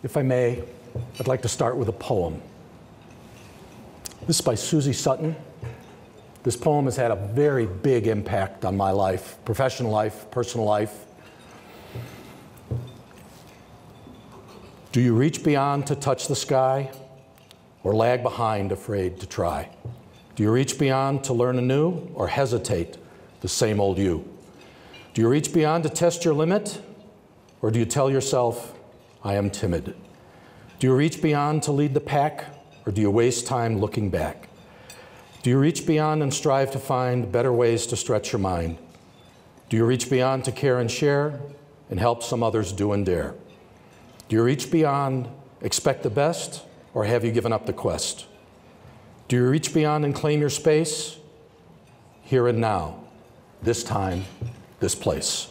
If I may, I'd like to start with a poem. This is by Susie Sutton. This poem has had a very big impact on my life, professional life, personal life. Do you reach beyond to touch the sky, or lag behind, afraid to try? Do you reach beyond to learn anew, or hesitate, the same old you? Do you reach beyond to test your limit, or do you tell yourself, I am timid? Do you reach beyond to lead the pack, or do you waste time looking back? Do you reach beyond and strive to find better ways to stretch your mind? Do you reach beyond to care and share, and help some others do and dare? Do you reach beyond, expect the best, or have you given up the quest? Do you reach beyond and claim your space, here and now, this time, this place?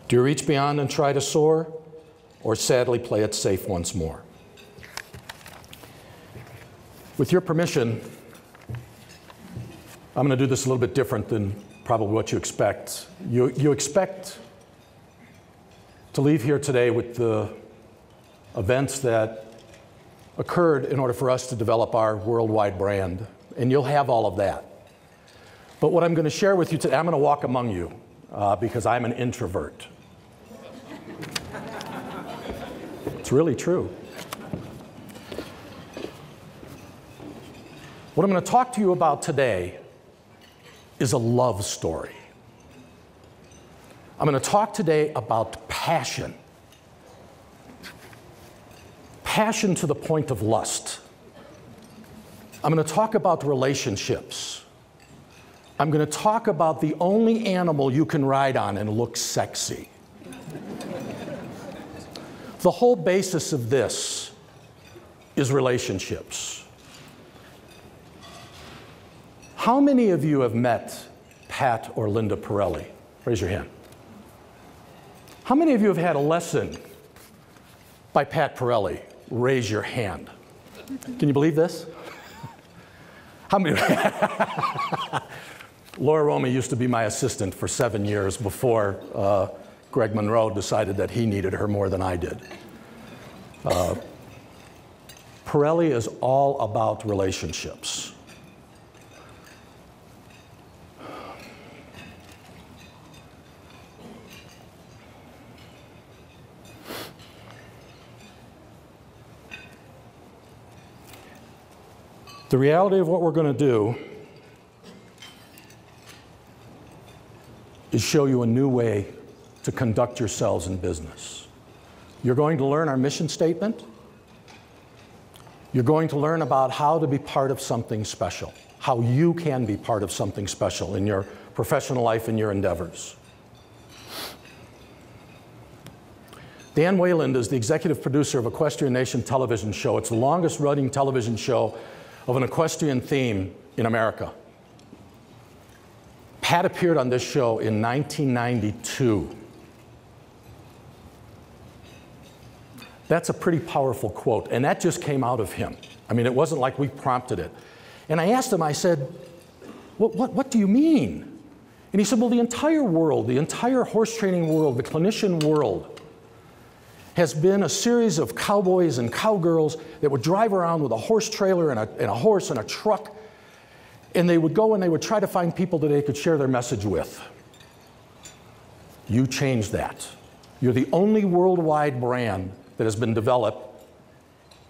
Do you reach beyond and try to soar, or sadly play it safe once more? With your permission, I'm going to do this a little bit different than probably what you expect. You expect to leave here today with the events that occurred in order for us to develop our worldwide brand, and you'll have all of that. But what I'm going to share with you today, I'm going to walk among you because I'm an introvert. It's really true. What I'm going to talk to you about today is a love story. I'm going to talk today about passion. Passion to the point of lust. I'm going to talk about relationships. I'm going to talk about the only animal you can ride on and look sexy. The whole basis of this is relationships. How many of you have met Pat or Linda Parelli? Raise your hand. How many of you have had a lesson by Pat Parelli? Raise your hand. Can you believe this? How many? Laura Romy used to be my assistant for 7 years before Greg Monroe decided that he needed her more than I did. Parelli is all about relationships. The reality of what we're going to do is show you a new way to conduct yourselves in business. You're going to learn our mission statement. You're going to learn about how to be part of something special, how you can be part of something special in your professional life and your endeavors. Dan Wayland is the executive producer of Equestrian Nation television show. It's the longest running television show of an equestrian theme in America. Pat appeared on this show in 1992. That's a pretty powerful quote, and that just came out of him. I mean, it wasn't like we prompted it. And I asked him, I said, what do you mean? And he said, well, the entire world, the entire horse training world, the clinician world, has been a series of cowboys and cowgirls that would drive around with a horse trailer and a horse and a truck, and they would go and they would try to find people that they could share their message with. You changed that. You're the only worldwide brand that has been developed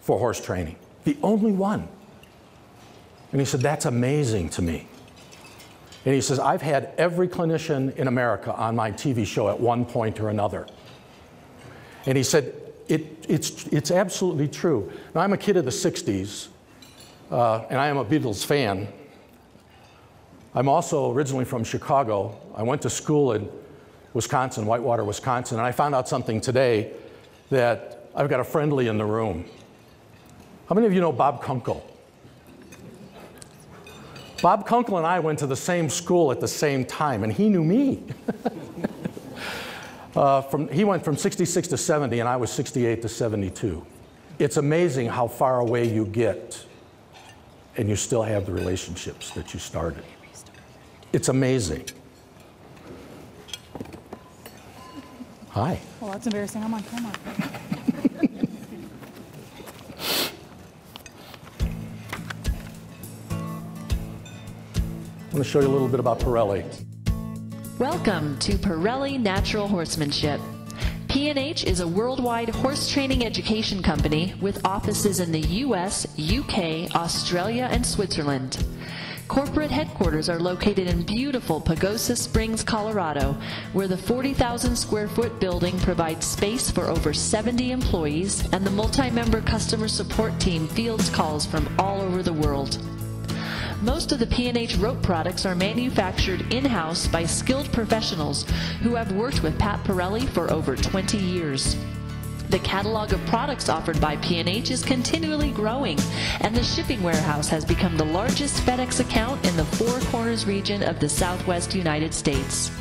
for horse training. The only one. And he said, that's amazing to me. And he says, I've had every clinician in America on my TV show at one point or another. And he said, it's absolutely true. Now, I'm a kid of the 60s, and I am a Beatles fan. I'm also originally from Chicago. I went to school in Wisconsin, Whitewater, Wisconsin, and I found out something today that I've got a friendly in the room. How many of you know Bob Kunkel? Bob Kunkel and I went to the same school at the same time, and he knew me. He went from 66 to 70, and I was 68 to 72. It's amazing how far away you get, and you still have the relationships that you started. It's amazing. Hi. Well, that's embarrassing. I'm on camera. going to show you a little bit about Parelli. Welcome to Parelli Natural Horsemanship. P&H is a worldwide horse training education company with offices in the US, UK, Australia, and Switzerland. Corporate headquarters are located in beautiful Pagosa Springs, Colorado, where the 40,000 square foot building provides space for over 70 employees, and the multi-member customer support team fields calls from all over the world. Most of the P&H rope products are manufactured in-house by skilled professionals who have worked with Pat Parelli for over 20 years. The catalog of products offered by P&H is continually growing, and the shipping warehouse has become the largest FedEx account in the Four Corners region of the Southwest United States.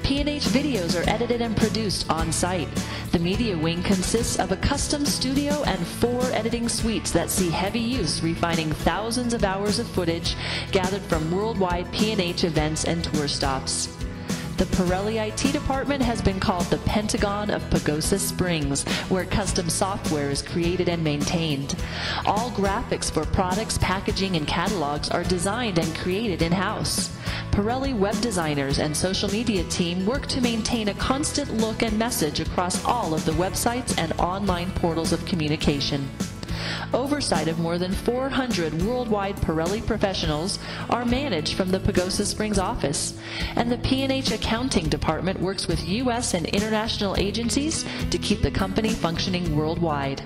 P&H videos are edited and produced on-site. The media wing consists of a custom studio and 4 editing suites that see heavy use refining thousands of hours of footage gathered from worldwide P&H events and tour stops. The Parelli IT department has been called the Pentagon of Pagosa Springs, where custom software is created and maintained. All graphics for products, packaging, and catalogs are designed and created in-house. Parelli web designers and social media team work to maintain a constant look and message across all of the websites and online portals of communication. Oversight of more than 400 worldwide Parelli professionals are managed from the Pagosa Springs office, and the P&H accounting department works with U.S. and international agencies to keep the company functioning worldwide.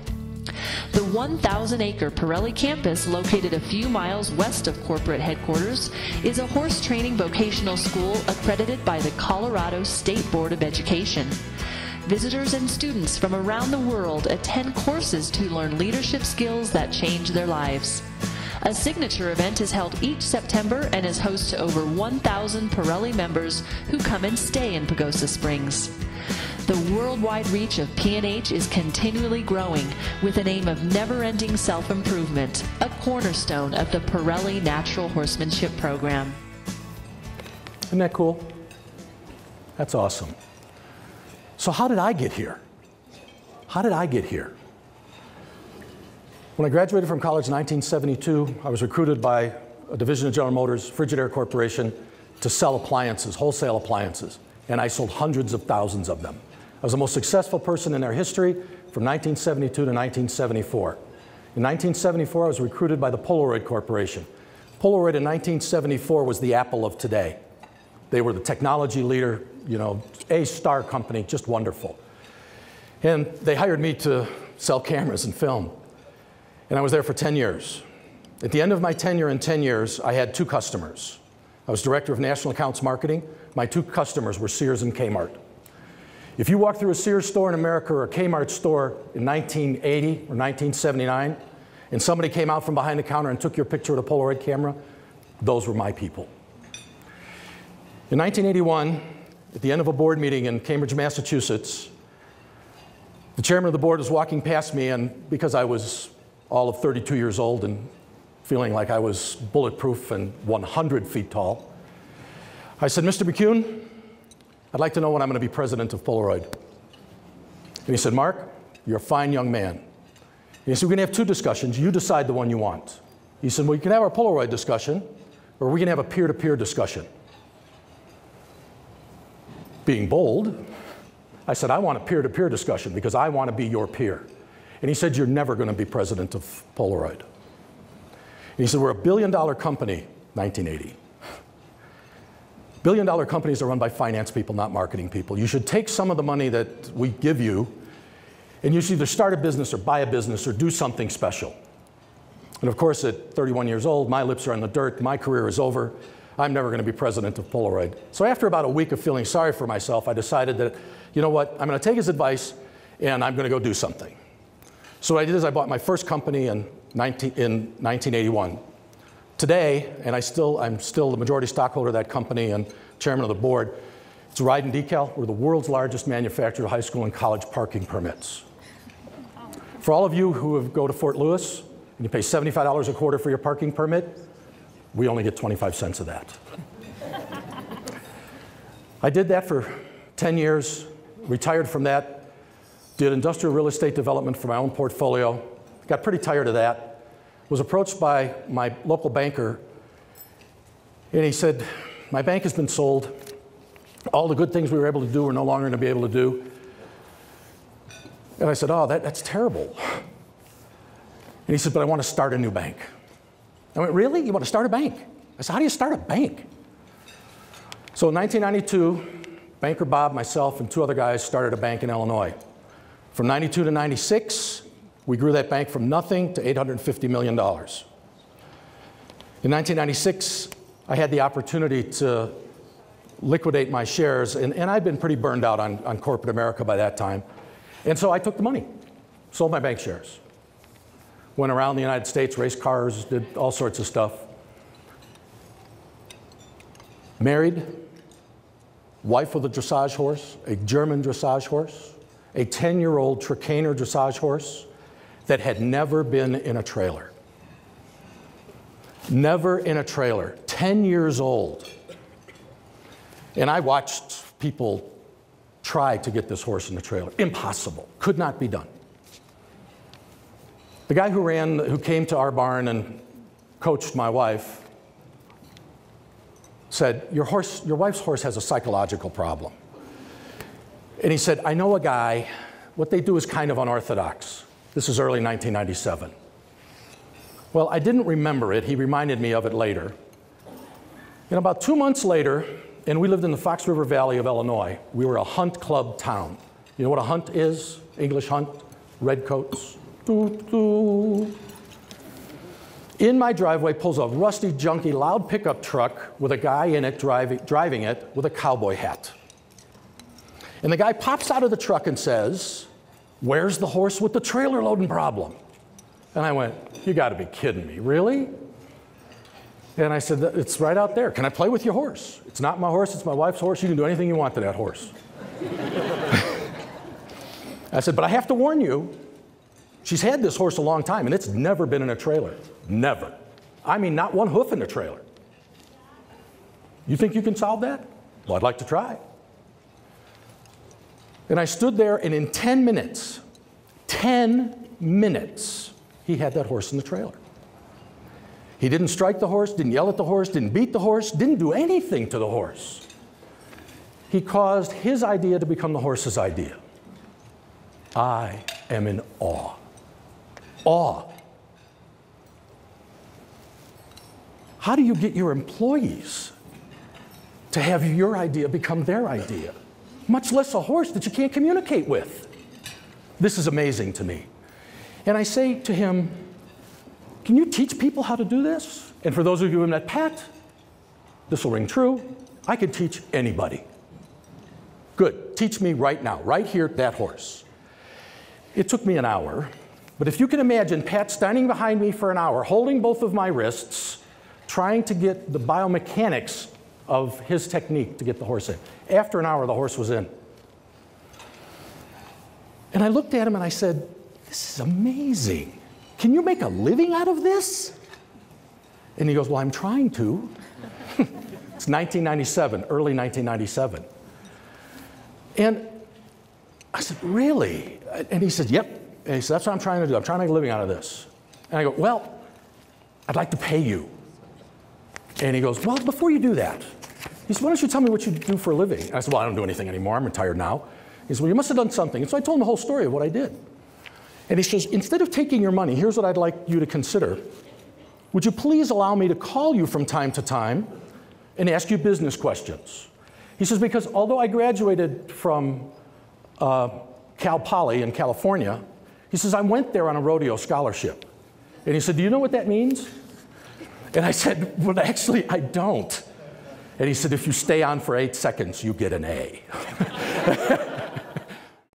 The 1,000-acre Parelli campus, located a few miles west of corporate headquarters, is a horse training vocational school accredited by the Colorado State Board of Education. Visitors and students from around the world attend courses to learn leadership skills that change their lives. A signature event is held each September and is host to over 1,000 Parelli members who come and stay in Pagosa Springs. The worldwide reach of P&H is continually growing with an aim of never-ending self-improvement, a cornerstone of the Parelli Natural Horsemanship program. Isn't that cool? That's awesome. So how did I get here? How did I get here? When I graduated from college in 1972, I was recruited by a division of General Motors, Frigidaire Corporation, to sell appliances, wholesale appliances, and I sold hundreds of thousands of them. I was the most successful person in their history from 1972 to 1974. In 1974, I was recruited by the Polaroid Corporation. Polaroid in 1974 was the Apple of today. They were the technology leader, you know, A-star company, just wonderful. And they hired me to sell cameras and film. And I was there for 10 years. At the end of my tenure in 10 years, I had 2 customers. I was director of national accounts marketing. My 2 customers were Sears and Kmart. If you walk through a Sears store in America or a Kmart store in 1980 or 1979, and somebody came out from behind the counter and took your picture with a Polaroid camera, those were my people. In 1981, at the end of a board meeting in Cambridge, Massachusetts, the chairman of the board was walking past me, and because I was all of 32 years old and feeling like I was bulletproof and 100 feet tall, I said, "Mr. McCune, I'd like to know when I'm going to be president of Polaroid." And he said, "Mark, you're a fine young man." And he said, "We're going to have 2 discussions. You decide the one you want." He said, "Well, you can have our Polaroid discussion, or we can have a peer-to-peer discussion." Being bold, I said, "I want a peer-to-peer discussion because I want to be your peer." And he said, "You're never going to be president of Polaroid." And he said, "We're a billion-dollar company," 1980. Billion-dollar companies are run by finance people, not marketing people. You should take some of the money that we give you, and you should either start a business or buy a business or do something special. And of course, at 31 years old, my lips are in the dirt. My career is over. I'm never going to be president of Polaroid. So after about a week of feeling sorry for myself, I decided that, you know what, I'm going to take his advice and I'm going to go do something. So what I did is I bought my first company in 1981. Today, and I'm still the majority stockholder of that company and chairman of the board, it's Ride and Decal. We're the world's largest manufacturer of high school and college parking permits. For all of you who go to Fort Lewis and you pay $75 a quarter for your parking permit, we only get 25 cents of that. I did that for 10 years, retired from that, did industrial real estate development for my own portfolio, got pretty tired of that, was approached by my local banker And he said, my bank has been sold. All the good things we were able to do we're no longer going to be able to do. And I said, oh, that's terrible. And he said, but I want to start a new bank. I went, really? You want to start a bank? I said, how do you start a bank? So in 1992, banker Bob, myself, and two other guys started a bank in Illinois. From 92 to 96, we grew that bank from nothing to $850 million. In 1996, I had the opportunity to liquidate my shares, and I'd been pretty burned out on corporate America by that time. And so I took the money, sold my bank shares. Went around the United States, raced cars, did all sorts of stuff. Married, wife with a dressage horse, a German dressage horse, a 10-year-old Trakehner dressage horse that had never been in a trailer. Never in a trailer, 10 years old. And I watched people try to get this horse in the trailer. Impossible, could not be done. The guy who came to our barn and coached my wife said, your wife's horse has a psychological problem. And he said, I know a guy, what they do is kind of unorthodox. This is early 1997. Well, I didn't remember it. He reminded me of it later. And about 2 months later, and we lived in the Fox River Valley of Illinois. We were a hunt club town. You know what a hunt is? English hunt, redcoats. Doo, doo. In my driveway pulls a rusty, junky, loud pickup truck with a guy in it driving it with a cowboy hat. And the guy pops out of the truck and says, where's the horse with the trailer loading problem? And I went, you got to be kidding me, really? And I said, it's right out there. Can I play with your horse? It's not my horse, it's my wife's horse. You can do anything you want to that horse. I said, but I have to warn you, she's had this horse a long time, and it's never been in a trailer. Never. I mean, not one hoof in the trailer. You think you can solve that? Well, I'd like to try. And I stood there, and in 10 minutes, he had that horse in the trailer. He didn't strike the horse, didn't yell at the horse, didn't beat the horse, didn't do anything to the horse. He caused his idea to become the horse's idea. I am in awe. Awe. How do you get your employees to have your idea become their idea? Much less a horse that you can't communicate with. This is amazing to me. And I say to him, can you teach people how to do this? And for those of you who met Pat, this will ring true. I could teach anybody. Good, teach me right now, right here, that horse. It took me an hour, but if you can imagine Pat standing behind me for an hour, holding both of my wrists, trying to get the biomechanics of his technique to get the horse in. After an hour, the horse was in. And I looked at him and I said, this is amazing. Can you make a living out of this? And he goes, well, I'm trying to. It's 1997, early 1997. And I said, really? And he said, yep. And he said, that's what I'm trying to do. I'm trying to make a living out of this. And I go, well, I'd like to pay you. And he goes, well, before you do that, he said, why don't you tell me what you do for a living? And I said, well, I don't do anything anymore. I'm retired now. He said, well, you must have done something. And so I told him the whole story of what I did. And he says, instead of taking your money, here's what I'd like you to consider. Would you please allow me to call you from time to time and ask you business questions? He says, because although I graduated from Cal Poly in California, he says, I went there on a rodeo scholarship. And he said, do you know what that means? And I said, well, actually, I don't. And he said, if you stay on for 8 seconds, you get an A.